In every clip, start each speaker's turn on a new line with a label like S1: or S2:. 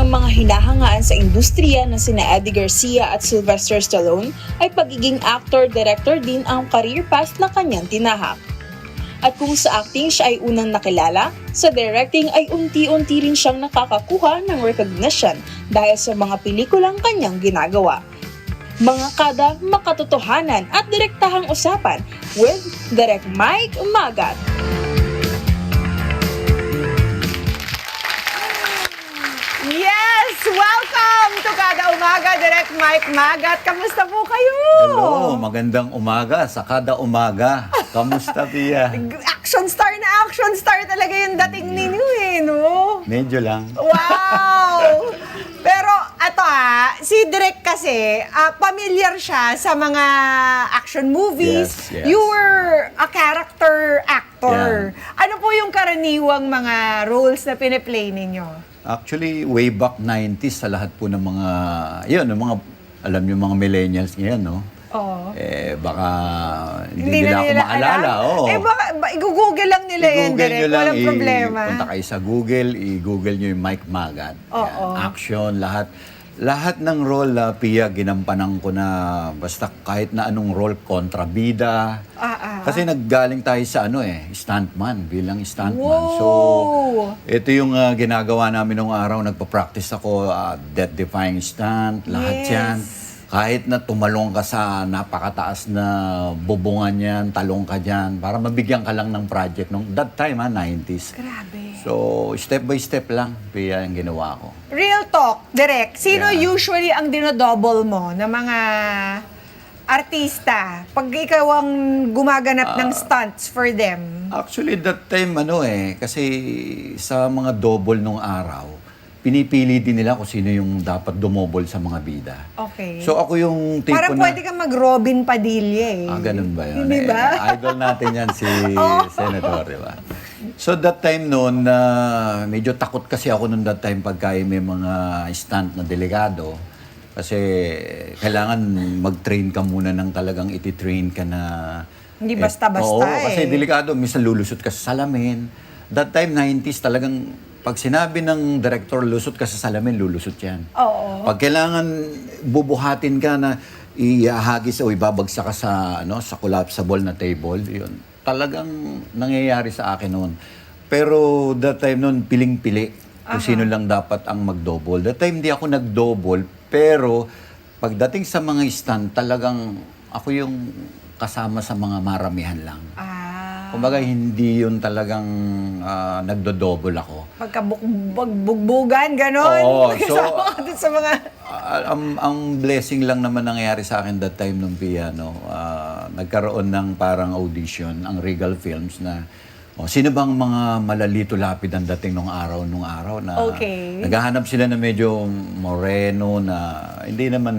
S1: ng mga hinahangaan sa industriya na sina Eddie Garcia at Sylvester Stallone ay pagiging actor-director din ang career path na kanyang tinahak. At kung sa acting siya ay unang nakilala, sa directing ay unti-unti rin siyang nakakakuha ng recognition dahil sa mga pelikulang kanyang ginagawa. Mga kada makatotohanan at direktahang usapan with Direk Mike Magat.
S2: Yes! Welcome to Kada Umaga, Direk Mike Magat. Kamusta po kayo?
S3: Hello, magandang umaga sa kada umaga. Kamusta, Pia?
S2: Action star talaga yung dating ninyo no?
S3: Medyo lang.
S2: Wow! Pero ato si Direk kasi, familiar siya sa mga action movies.
S3: Yes, yes.
S2: You were a character actor. Ano po yung karaniwang mga roles na piniplay ninyo?
S3: Actually, way back 90s sa lahat po ng mga, yun, ng mga, alam niyo mga millennials ngayon, no?
S2: Oo.
S3: Baka hindi nila ako maalala. Oo.
S2: Baka i-google lang nila yan, Direk. Walang problema.
S3: Punta kayo sa Google, i-google nyo yung Mike Magat.
S2: Oo.
S3: Action, lahat. Lahat ng role, Pia, ginampanan ko na basta kahit na anong role, kontrabida. Kasi naggaling tayo sa stuntman, bilang stuntman.
S2: Wow.
S3: So, ito yung ginagawa namin nung araw. Nagpa-practice ako, death-defying stunt, lahat
S2: Yes.
S3: yan. Kahit na tumalong ka sa napakataas na bubungan yan, talong ka dyan, para mabigyan ka lang ng project. Nung that time, 90s.
S2: Grabe.
S3: So, step by step lang, Pia, yung ginawa ko.
S2: Real talk, Direk. Sino
S3: Yeah.
S2: usually ang dinodouble mo na mga artista pag ikaw ang gumaganap ng stunts for them?
S3: Actually, that time, kasi sa mga double nung araw, pinipili din nila kung sino yung dapat dumobol sa mga bida.
S2: Okay.
S3: So, ako yung tipo
S2: Parang
S3: na...
S2: pwede kang mag-Robin Padilla eh.
S3: Ganun ba yun?
S2: Hindi ba?
S3: Idol natin yan si Senator, di ba? So that time noon, medyo takot kasi ako noon that time pagka may mga stunt na delegado. Kasi kailangan mag-train ka muna ng talagang iti-train ka na...
S2: Hindi basta-basta
S3: Oo, kasi
S2: eh.
S3: delikado. Minsan lulusot ka sa salamin. That time, 90s, talagang pag sinabi ng director, lusot ka sa salamin, lulusot yan.
S2: Oo.
S3: Pag kailangan bubuhatin ka na ihagis o ibabagsak ka sa, sa collapsible na table, yun. Talagang nangyayari sa akin noon. Pero that time noon, piling-pili kung sino lang dapat ang mag-double. That time, hindi ako nag-double, pero pagdating sa mga stunt, talagang ako yung kasama sa mga maramihan lang. Kumbaga, hindi yun talagang nagdo-double ako.
S2: Pagkabugbugan, ganon.
S3: Oo, so,
S2: Kasama ka dun sa mga...
S3: ang blessing lang naman nangyayari sa akin that time nung piano, nagkaroon ng parang audition, ang Regal Films na, sino bang mga malalito lapid ang dating nung araw na
S2: Okay.
S3: naghahanap sila na medyo moreno na hindi naman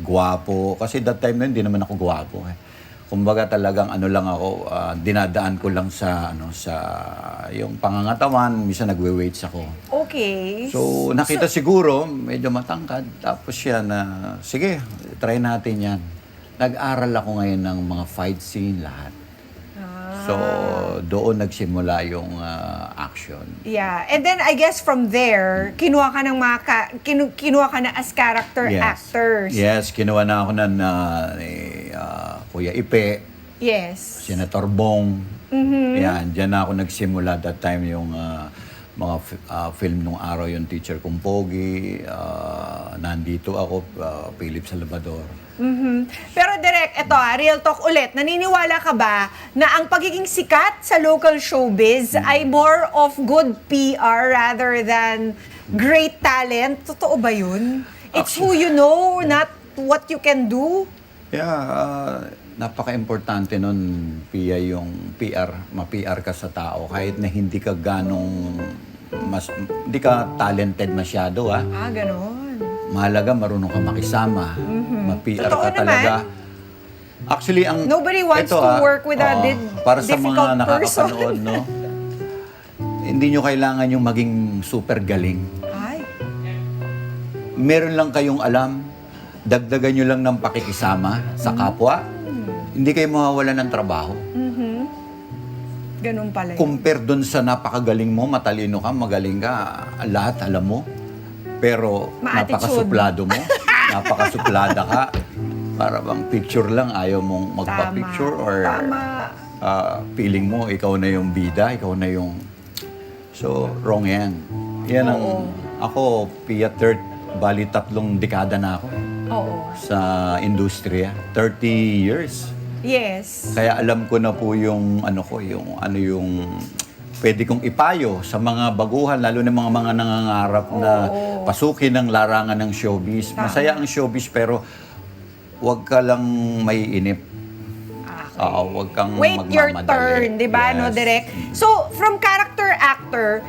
S3: gwapo. Kasi that time na hindi naman ako gwapo. Kumbaga talagang lang ako, dinadaan ko lang sa yung pangangatawan, minsan nagwe-weights ako.
S2: Okay.
S3: So nakita siguro medyo matangkad, tapos siya na sige, try natin 'yan. Nag-aral ako ngayon ng mga fight scene lahat. So doon nagsimula yung action.
S2: Yeah. And then I guess from there, kinuha ka ng mga kinuha ka na as character actors.
S3: Yes, kinuha na ako ng Kuya Ipe,
S2: Yes.
S3: Senator Bong. Yan, diyan na ako nagsimula that time yung mga film nung araw yung Teacher Kong Pogi, nandito ako, Philip Salvador.
S2: Pero Direk, eto real talk ulit. Naniniwala ka ba na ang pagiging sikat sa local showbiz ay more of good PR rather than great talent? Totoo ba yun? It's who you know, not what you can do?
S3: Yeah, napaka-importante nun, Pia, yung PR, ma-PR ka sa tao kahit na hindi ka hindi ka talented masyado,
S2: Ganon.
S3: Mahalaga, marunong ka makisama. Ma-PR
S2: Totoo
S3: ka talaga. Actually,
S2: Nobody wants to work with a
S3: para sa
S2: difficult
S3: mga nakakapanood,
S2: person.
S3: hindi nyo kailangan yung maging super galing.
S2: Ay.
S3: Meron lang kayong alam, dagdagan nyo lang ng pakikisama sa kapwa, hindi kayo mawawalan ng trabaho.
S2: Ganun pala yun.
S3: Compare dun sa napakagaling mo, matalino ka, magaling ka, lahat alam mo. Pero
S2: Ma-attitude.
S3: napakasuplado mo, napakasuplada ka. Para bang picture lang, ayaw mong magpa-picture or
S2: Tama.
S3: feeling mo, ikaw na yung bida, ikaw na yung... So, wrong yan. Yan ang... Ako, Pia, bali 3 dekada na ako
S2: Oo.
S3: sa industriya. 30 years.
S2: Yes.
S3: Kaya alam ko na po yung yung pwede kong ipayo sa mga baguhan, lalo na mga nangangarap na pasukin ang larangan ng showbiz. Masaya ang showbiz pero wag ka lang maiinip. Wag kang
S2: Wait your
S3: magmamadali.
S2: turn, di ba, no,
S3: Yes.
S2: Direk? So, from character actor,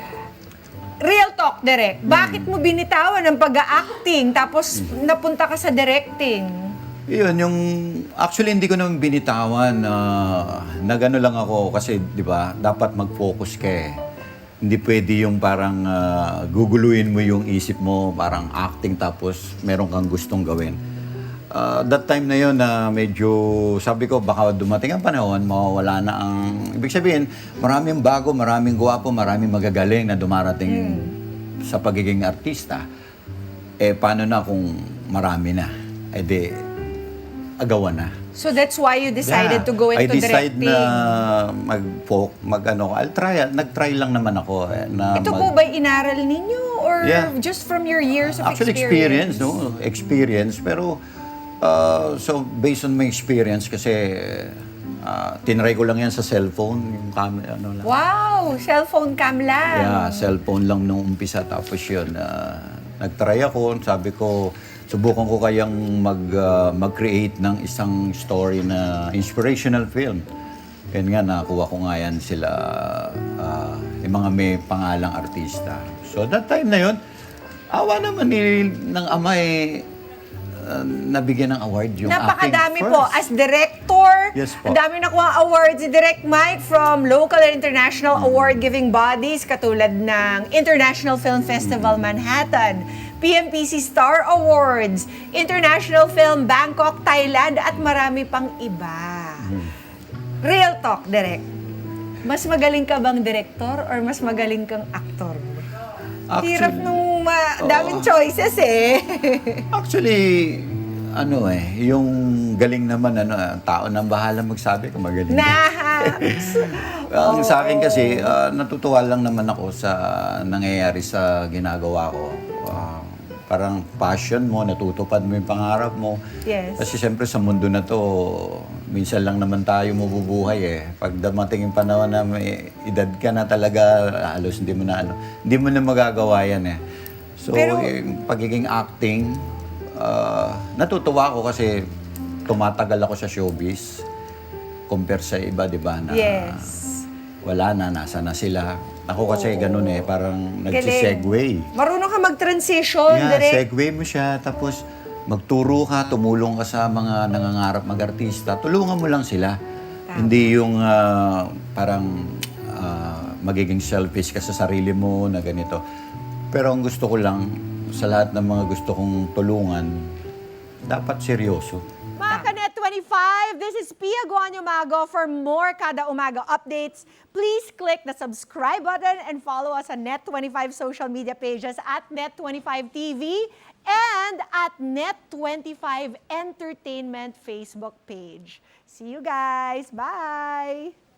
S2: real talk, Direk, bakit mo binitawan ang pag-acting tapos napunta ka sa directing?
S3: Yun, actually hindi ko naman binitawan. Nagano lang ako kasi, di ba, dapat mag-focus ka eh. Hindi pwede yung parang guguluhin mo yung isip mo, parang acting tapos meron kang gustong gawin. That time na yun na medyo, sabi ko, baka dumating ang panahon, mawawala na ang... Ibig sabihin, maraming bago, maraming gwapo, maraming magagaling na dumarating sa pagiging artista. Eh, paano na kung marami na? Eh di, agawan na.
S2: So, that's why you decided to go into
S3: I decide
S2: directing.
S3: na nag-try lang naman ako.
S2: Ito po ba inaral ninyo or
S3: Yeah.
S2: just from your years of
S3: Actually,
S2: experience?
S3: no? Experience. Pero, so, based on my experience, kasi tinry ko lang yan sa cellphone, yung camera, lang.
S2: Wow! Cellphone cam lang.
S3: Yeah, cellphone lang nung umpisa. Tapos yun, nag-try ako. Sabi ko, subukan ko kayang mag-create ng isang story na inspirational film. Yan nga, nakuha ko nga yan sila, yung mga may pangalang artista. So, that time na yun, awa naman ng ama nabigyan ng award yung
S2: Napakadami
S3: acting
S2: po.
S3: first.
S2: As director,
S3: Yes po.
S2: ang dami nakuha awards si Direk Mike from local and international award-giving bodies katulad ng International Film Festival Manhattan, PMPC Star Awards, International Film Bangkok, Thailand, at marami pang iba. Real talk, Direk. Mas magaling ka bang director or mas magaling kang aktor? Hirap nung daming choices eh.
S3: Actually, yung galing naman, tao nang bahala magsabi kung magaling. Ang sa akin kasi, natutuwa lang naman ako sa nangyayari sa ginagawa ko. Parang passion mo, natutupad mo yung pangarap mo.
S2: Yes.
S3: Kasi siyempre sa mundo na to, minsan lang naman tayo mabubuhay eh. Pag dumating yung panahon na may edad ka na talaga, halos hindi mo na magagawa yan eh. So, yung pagiging acting, natutuwa ako kasi tumatagal ako sa showbiz compare sa iba, di ba? Na,
S2: Yes.
S3: Wala na, nasa na sila. Ako kasi ganun eh, parang nagsisegue.
S2: Marunong ka mag-transition,
S3: Yeah,
S2: Direk.
S3: segue mo siya, tapos magturo ka, tumulong ka sa mga nangangarap mag-artista, tulungan mo lang sila. Hindi yung parang magiging selfish ka sa sarili mo na ganito. Pero ang gusto ko lang, sa lahat ng mga gusto kong tulungan, dapat seryoso.
S2: Mga Kanet 25, this is Pia Guanyo Mago. For more Kada Umaga updates, please click the subscribe button and follow us on Net25 social media pages at Net25 TV and at Net25 Entertainment Facebook page. See you guys. Bye!